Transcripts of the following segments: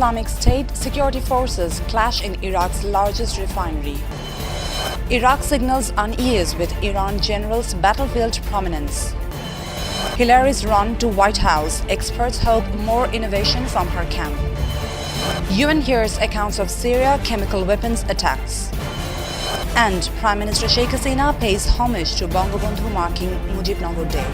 Islamic State security forces clash in Iraq's largest refinery. Iraq signals unease with Iran general's battlefield prominence. Hillary's run to White House, experts hope more innovation from her camp. UN hears accounts of Syria chemical weapons attacks. And Prime Minister Sheikh Hasina pays homage to Bangabandhu marking Mujibnagar Day.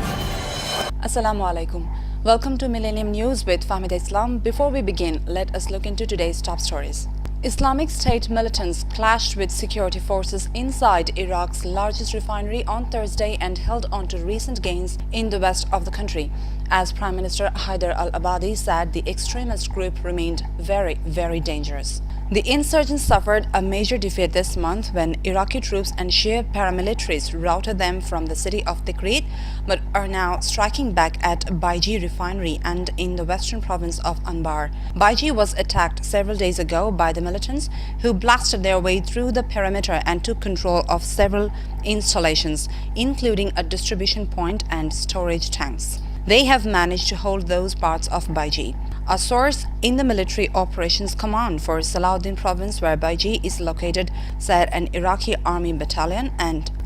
Assalamu alaikum. Welcome to Millennium News with Fahmida Islam. Before we begin, let us look into today's top stories. Islamic State militants clashed with security forces inside Iraq's largest refinery on Thursday and held on to recent gains in the west of the country. As Prime Minister Haider al-Abadi said, the extremist group remained very dangerous. The insurgents suffered a major defeat this month when Iraqi troops and Shia paramilitaries routed them from the city of Tikrit, but are now striking back at Baiji refinery and in the western province of Anbar. Baiji was attacked several days ago by the militants who blasted their way through the perimeter and took control of several installations, including a distribution point and storage tanks. They have managed to hold those parts of Baiji. A source in the Military Operations Command for Salahuddin province, where Baiji is located, said an Iraqi army battalion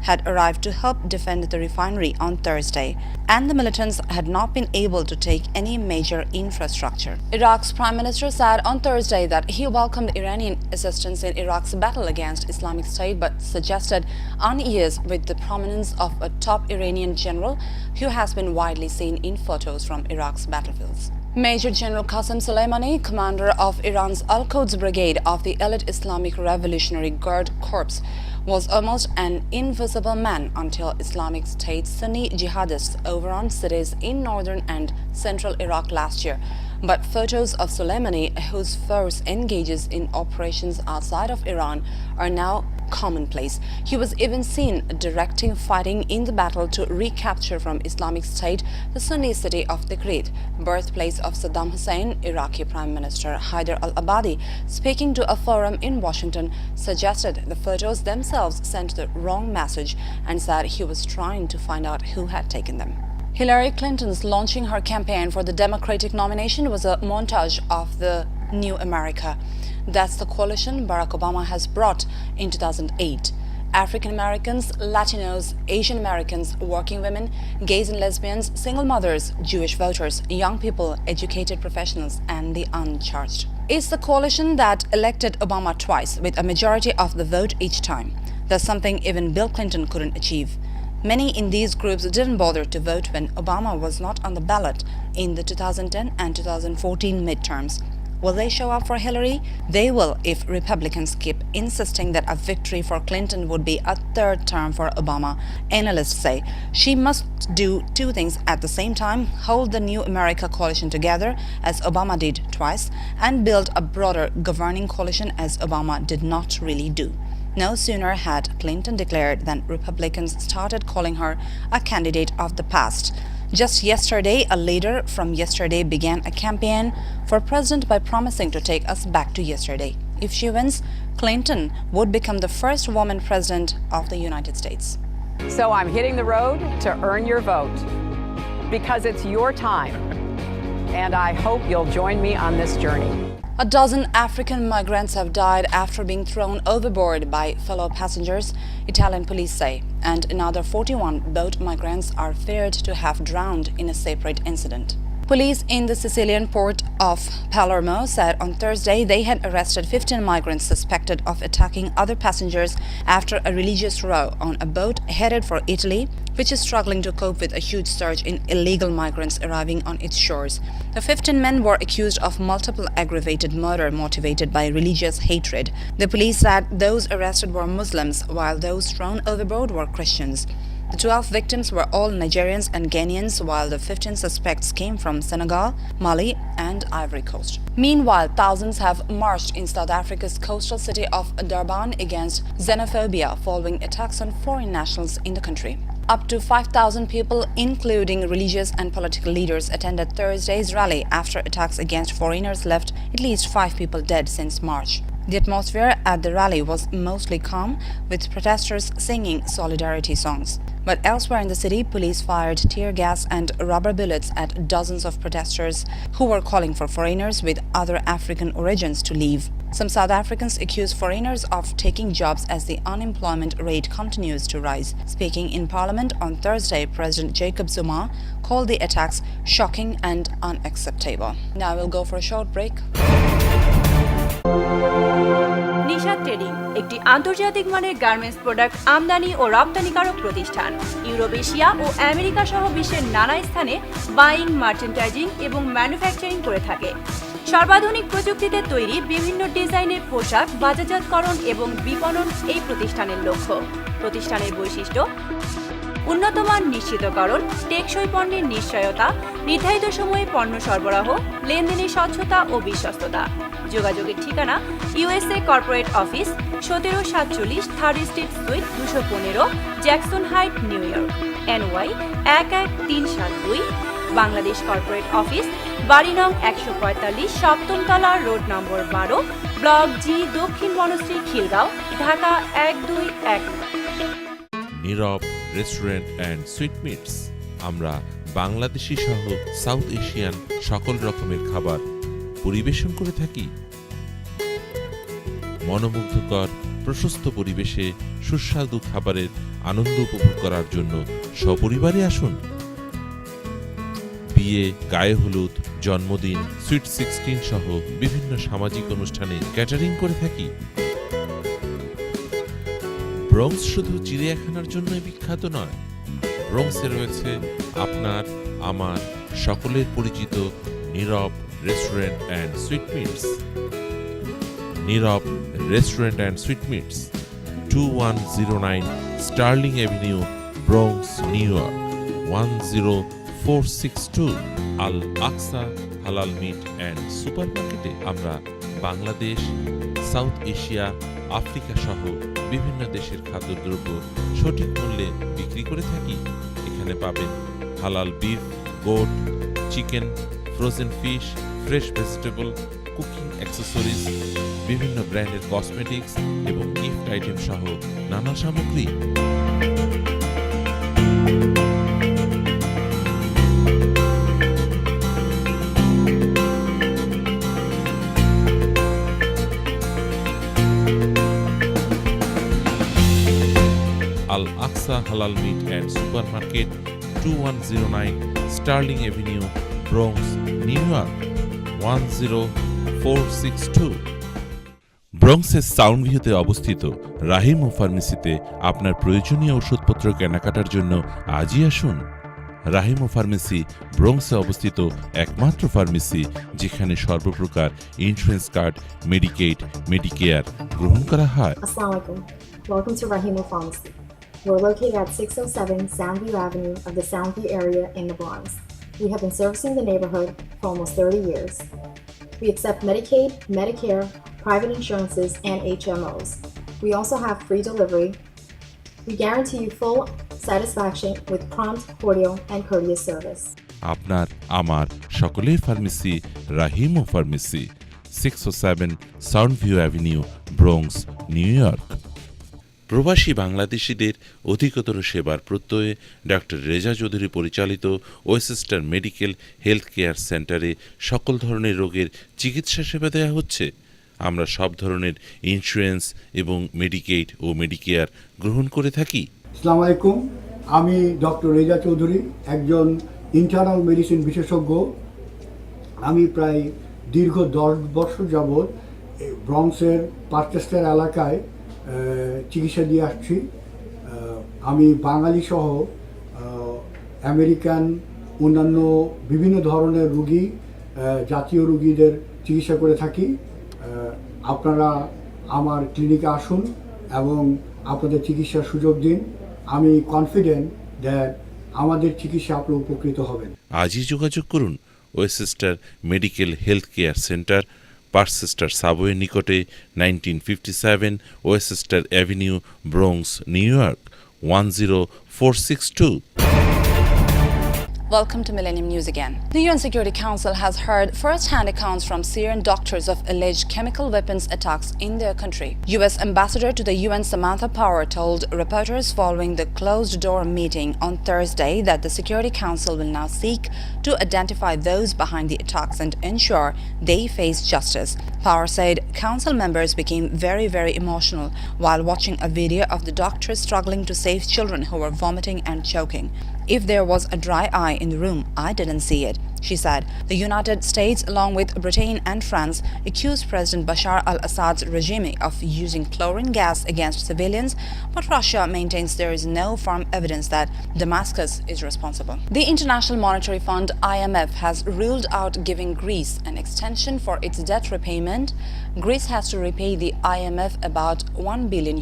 had arrived to help defend the refinery on Thursday, and the militants had not been able to take any major infrastructure. Iraq's Prime Minister said on Thursday that he welcomed Iranian assistance in Iraq's battle against Islamic State, but suggested unease with the prominence of a top Iranian general who has been widely seen in photos from Iraq's battlefields. Major General Qasem Soleimani, commander of Iran's Al-Quds Brigade of the elite Islamic Revolutionary Guard Corps, was almost an invisible man until Islamic State Sunni jihadists overran cities in northern and central Iraq last year. But photos of Soleimani, whose force engages in operations outside of Iran, are now commonplace. He was even seen directing fighting in the battle to recapture from Islamic State the Sunni city of Tikrit, birthplace of Saddam Hussein. Iraqi Prime Minister Haider al-Abadi, speaking to a forum in Washington, suggested the photos themselves sent the wrong message and said he was trying to find out who had taken them. Hillary Clinton's launching her campaign for the Democratic nomination was a montage of the New America. That's the coalition Barack Obama has brought in 2008. African Americans, Latinos, Asian Americans, working women, gays and lesbians, single mothers, Jewish voters, young people, educated professionals, and the uncharged. It's the coalition that elected Obama twice with a majority of the vote each time. That's something even Bill Clinton couldn't achieve. Many in these groups didn't bother to vote when Obama was not on the ballot in the 2010 and 2014 midterms. Will they show up for Hillary? They will if Republicans keep insisting that a victory for Clinton would be a third term for Obama. Analysts say she must do two things at the same time: hold the New America coalition together, as Obama did twice, and build a broader governing coalition, as Obama did not really do. No sooner had Clinton declared than Republicans started calling her a candidate of the past. Just yesterday, a leader from yesterday began a campaign for president by promising to take us back to yesterday. If she wins, Clinton would become the first woman president of the United States. So I'm hitting the road to earn your vote because it's your time, and I hope you'll join me on this journey. A dozen African migrants have died after being thrown overboard by fellow passengers, Italian police say, and another 41 boat migrants are feared to have drowned in a separate incident. Police in the Sicilian port of Palermo said on Thursday they had arrested 15 migrants suspected of attacking other passengers after a religious row on a boat headed for Italy, which is struggling to cope with a huge surge in illegal migrants arriving on its shores. The 15 men were accused of multiple aggravated murder motivated by religious hatred. The police said those arrested were Muslims, while those thrown overboard were Christians. The 12 victims were all Nigerians and Ghanaians, while the 15 suspects came from Senegal, Mali, and Ivory Coast. Meanwhile, thousands have marched in South Africa's coastal city of Durban against xenophobia following attacks on foreign nationals in the country. Up to 5,000 people, including religious and political leaders, attended Thursday's rally after attacks against foreigners left at least 5 people dead since March. The atmosphere at the rally was mostly calm, with protesters singing solidarity songs. But elsewhere in the city, police fired tear gas and rubber bullets at dozens of protesters who were calling for foreigners with other African origins to leave. Some South Africans accuse foreigners of taking jobs as the unemployment rate continues to rise. Speaking in Parliament on Thursday, President Jacob Zuma called the attacks shocking and unacceptable. Now we'll go for a short break. Nisha trading একটি আন্তর্জাতিক মানের garments product আমদানি ও রপ্তানিকারক প্রতিষ্ঠান। Europe, Asia ও America সহ বিশ্বের নানা স্থানে বাইং, মার্চেন্টাইজিং এবং ম্যানুফ্যাকচারিং করে থাকে। সর্বাধুনিক প্রযুক্তিতে তৈরি বিভিন্ন ডিজাইনের পোশাক বাজারজাতকরণ এবং বিপণন এই প্রতিষ্ঠানের লক্ষ্য। প্রতিষ্ঠানের বৈশিষ্ট্য: উন্নতমান নিশ্চিতকরণ, টেকসই পণ্যের নিশ্চয়তা, নির্ধারিত সময়ে পণ্য সরবরাহ, লেনদেনের স্বচ্ছতা ও বিশ্বস্ততা। যোগাযোগের ঠিকানা: USA corporate office, 1747 third street sweet 215, Jackson height, new York, NY 11372। Bangladesh corporate office, বাড়ি নং 145, সপ্তম তলা, রোড নম্বর 12, ব্লক জি, দক্ষিণ বনশ্রী, খিলগাঁও, ঢাকা 1219। নীরব রেস্টুরেন্ট অ্যান্ড সুইটমিটস। আমরা বাংলাদেশি সহ সাউথ এশিয়ান সকল রকমের খাবার পরিবেশন করে থাকি। মনোমুগ্ধকর প্রশস্ত পরিবেশে সুস্বাদু খাবারের আনন্দ উপভোগ করার জন্য সপরিবারে আসুন। বিয়ে, গায়ে হলুদ, জন্মদিন, সুইট 16 সহ বিভিন্ন সামাজিক অনুষ্ঠানে ক্যাটারিং করে থাকি। ব্রঙ্কস শুধু চিড়িয়াখানার জন্যই বিখ্যাত নয়, ব্রঙ্কসে রয়েছে আপনার, আমার, সকলের পরিচিত Nirob restaurant and sweetmeats. Nirob restaurant and sweetmeats, 2109 Sterling Avenue, Bronx, New York, 10462। Al Aqsa Halal Meat and super মার্কেটে আমরা বাংলাদেশ, সাউথ এশিয়া, আফ্রিকা সহ বিভিন্ন দেশের খাদ্যদ্রব্য সঠিক মূল্যে বিক্রি করে থাকি। এখানে পাবেন হালাল beef, goat, chicken, frozen fish, fresh vegetable, cooking accessories, বিভিন্ন ব্র্যান্ডের কসমেটিক্স এবং গিফট আইটেম সহ নানা সামগ্রী। Al Aqsa Halal Meat and supermarket, 2109 Sterling Avenue, Bronx, New York, 10462। ব্রঙ্কসের সাউন্ড ভিউতে অবস্থিত রাহিম ও ফার্মেসিতে আপনার প্রয়োজনীয় ওষুধপত্র কেনাকাটার জন্য আজই আসুন। রাহিম ও ফার্মেসি ব্রঙ্কসে অবস্থিত একমাত্র ফার্মেসি যেখানে সর্বপ্রকার ইন্স্যুরেন্স কার্ড, মেডিকেড, মেডিকেয়ার গ্রহণ করা হয়। Assalamu alaikum. Welcome to Rahimo Pharmacy. We're located at 607 Soundview Avenue of the Soundview area in the Bronx. We have been servicing the neighborhood for almost 30 years. We accept Medicaid, Medicare, private insurances, and HMOs. We also have free delivery. We guarantee you full satisfaction with prompt, cordial, and courteous service. আপনার, আমার, সকলের pharmacy Rahim ও pharmacy, 607 Soundview Avenue, Bronx, New York. প্রবাসী বাংলাদেশিদের অধিকতর সেবার প্রত্যয়ে doctor Reza Chowdhury পরিচালিত ওয়েসেস্টার medical health care সেন্টারে সকল ধরনের রোগের চিকিৎসা সেবা দেওয়া হচ্ছে। আমরা সব ধরনের ইন্স্যুরেন্স এবং মেডিকেড ও মেডিকেয়ার গ্রহণ করে থাকি। আসসালামু আলাইকুম, আমি ডক্টর রেজা চৌধুরী, একজন ইন্টারনাল মেডিসিন বিশেষজ্ঞ। আমি প্রায় দীর্ঘ 10 বছর যাবৎ ব্রঙ্কসের পার্চেস্টার এলাকায় চিকিৎসা দিয়ে আসছি। আমি বাঙালি সহ আমেরিকান অন্যান্য বিভিন্ন ধরনের রুগী, জাতীয় রুগীদের চিকিৎসা করে থাকি। আপনারা আমার ক্লিনিকে আসুন এবং আপনাদের চিকিৎসার সুযোগ দিন। আমি কনফিডেন্ট দ্যাট আমাদের চিকিৎসা আপনারা উপকৃত হবেন। আজই যোগাযোগ করুন Westchester medical health care centre, Parkchester subway নিকটে, 1957 Westchester Avenue, Bronx, New York, 10462। Welcome to Millennium News again. The UN Security Council has heard first-hand accounts from Syrian doctors of alleged chemical weapons attacks in their country. US Ambassador to the UN Samantha Power told reporters following the closed-door meeting on Thursday that the Security Council will now seek to identify those behind the attacks and ensure they face justice. Power said council members became very emotional while watching a video of the doctors struggling to save children who were vomiting and choking. If there was a dry eye in the room, I didn't see it, she said. The United States, along with Britain and France, accused President Bashar al-Assad's regime of using chlorine gas against civilians, but Russia maintains there is no firm evidence that Damascus is responsible. The International Monetary Fund (IMF) has ruled out giving Greece an extension for its debt repayment. Greece has to repay the IMF about €1 billion,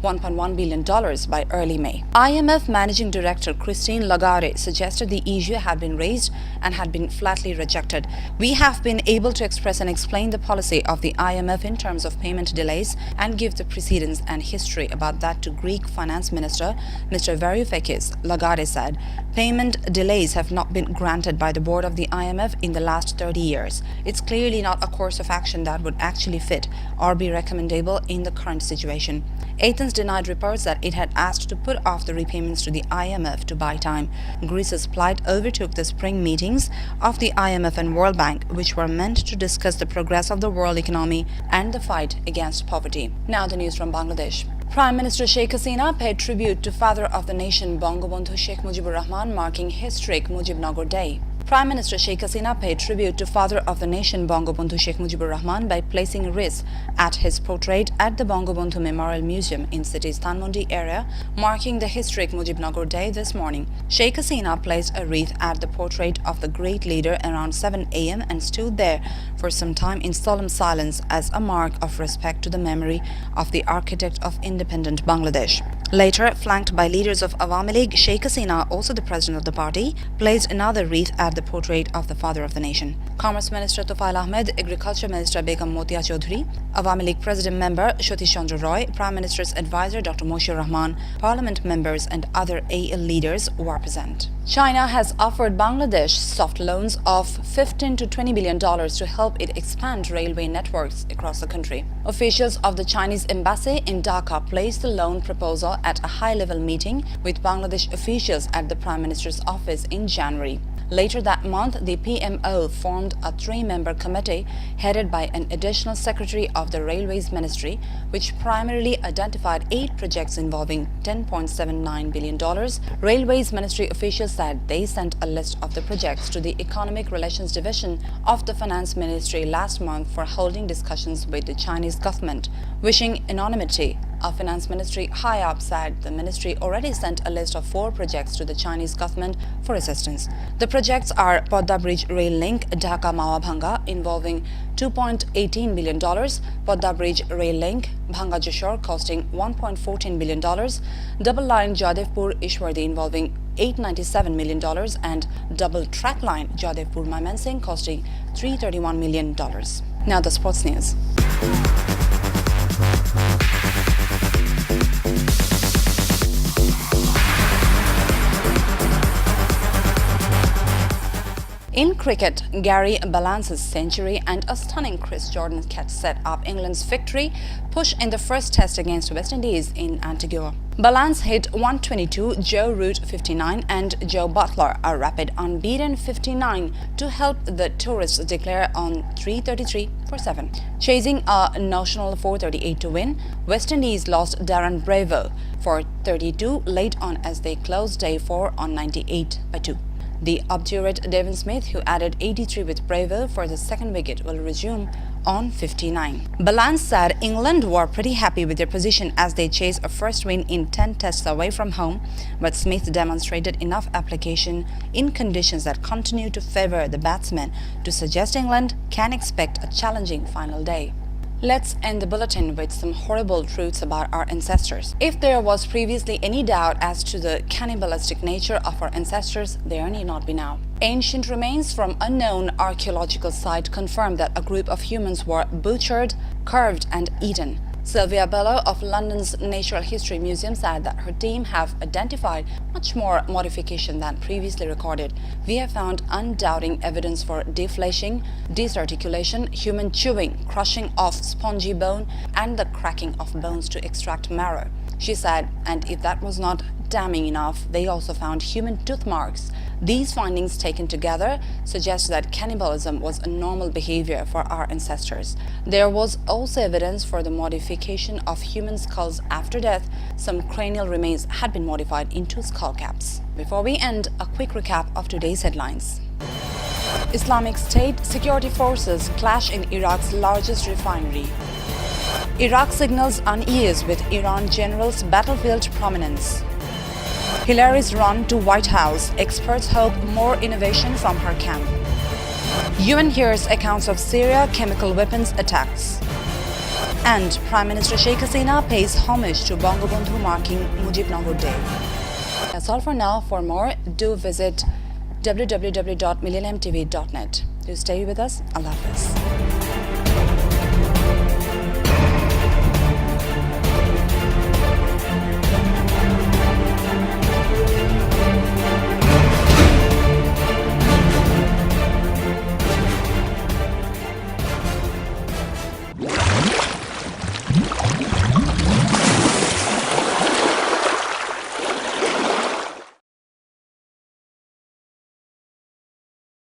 $1.1 billion by early May. IMF Managing Director Christine Lagarde suggested the issue had been raised and had been flatly rejected. We have been able to express and explain the policy of the IMF in terms of payment delays and give the precedents and history about that to Greek Finance Minister Mr. Varoufakis, Lagarde said. Payment delays have not been granted by the board of the IMF in the last 30 years. It's clearly not a course of action that would actually fit or be recommendable in the current situation. Athens denied reports that it had asked to put off the repayments to the IMF to buy time. Greece's plight overtook the spring meetings of the IMF and World Bank, which were meant to discuss the progress of the world economy and the fight against poverty. Now the news from Bangladesh. Prime Minister Sheikh Hasina paid tribute to father of the nation Bangabandhu Sheikh Mujibur Rahman, marking historic Mujibnagar Day. Prime Minister Sheikh Hasina paid tribute to father of the nation Bangabandhu Sheikh Mujibur Rahman by placing wreaths at his portrait at the Bangabandhu Memorial Museum in city's Dhanmondi area, marking the historic Mujibnagar Day this morning. Sheikh Hasina placed a wreath at the portrait of the great leader around 7 a.m. and stood there for some time in solemn silence as a mark of respect to the memory of the architect of independent Bangladesh. Later, flanked by leaders of Awami League, Sheikh Hasina, also the president of the party, placed another wreath at the portrait of the father of the nation. Commerce Minister Tufail Ahmed, Agriculture Minister Begum Motia Chaudhary, Awami League President Member Satish Chandra Roy, Prime Minister's Advisor Dr. Moshe Rahman, Parliament members and other AL leaders were present. China has offered Bangladesh soft loans of $15 to $20 billion to help it expand railway networks across the country. Officials of the Chinese embassy in Dhaka placed the loan proposal at a high-level meeting with Bangladesh officials at the Prime Minister's office in January. Later that month, the PMO formed a 3-member committee headed by an additional secretary of the Railways Ministry, which primarily identified 8 projects involving $10.79 billion. Railways Ministry officials said they sent a list of the projects to the Economic Relations Division of the Finance Ministry last month for holding discussions with the Chinese government. Wishing anonymity, a Finance Ministry high-up said the ministry already sent a list of 4 projects to the Chinese government for assistance. The projects are Podda Bridge Rail Link Dhaka Mawa Bhanga involving $2.18 billion, Podda Bridge Rail Link Bhanga Jashore costing $1.14 billion, Double Line Jadavpur Ishwardi involving $897 million, and Double Track Line Jadavpur Mymensingh costing $331 million. Now the sports news. In cricket, Gary Balance's century and a stunning Chris Jordan catch set up England's victory push in the first test against West Indies in Antigua. Balance hit 122, Joe Root 59 and Joe Butler a rapid unbeaten 59 to help the tourists declare on 333 for 7. Chasing a notional 438 to win, West Indies lost Darren Bravo for 32 late on as they closed day 4 on 98 by 2. The obdurate Devon Smith, who added 83 with Bravo for the second wicket, will resume on 59. Balance said England were pretty happy with their position as they chased a first win in 10 tests away from home, but Smith demonstrated enough application in conditions that continue to favour the batsmen to suggest England can expect a challenging final day. Let's end the bulletin with some horrible truths about our ancestors. If there was previously any doubt as to the cannibalistic nature of our ancestors, there need not be now. Ancient remains from unknown archaeological site confirm that a group of humans were butchered, carved and eaten. Sylvia Bello of London's Natural History Museum said that her team have identified much more modification than previously recorded. We have found undoubting evidence for defleshing, disarticulation, human chewing, crushing of spongy bone, and the cracking of bones to extract marrow. She said, and if that was not damning enough, they also found human tooth marks. These findings taken together suggest that cannibalism was a normal behavior for our ancestors. There was also evidence for the modification of human skulls after death. Some cranial remains had been modified into skull caps. Before we end, a quick recap of today's headlines. Islamic State security forces clash in Iraq's largest refinery. Iraq signals unease with Iran general's battlefield prominence. Hillary's run to White House. Experts hope more innovation from her camp. UN hears accounts of Syria chemical weapons attacks. And Prime Minister Sheikh Hasina pays homage to Bangabandhu marking Mujibnagar Day. That's all for now. For more, do visit www.millenniumtv.net. Do stay with us. Allah Hafiz.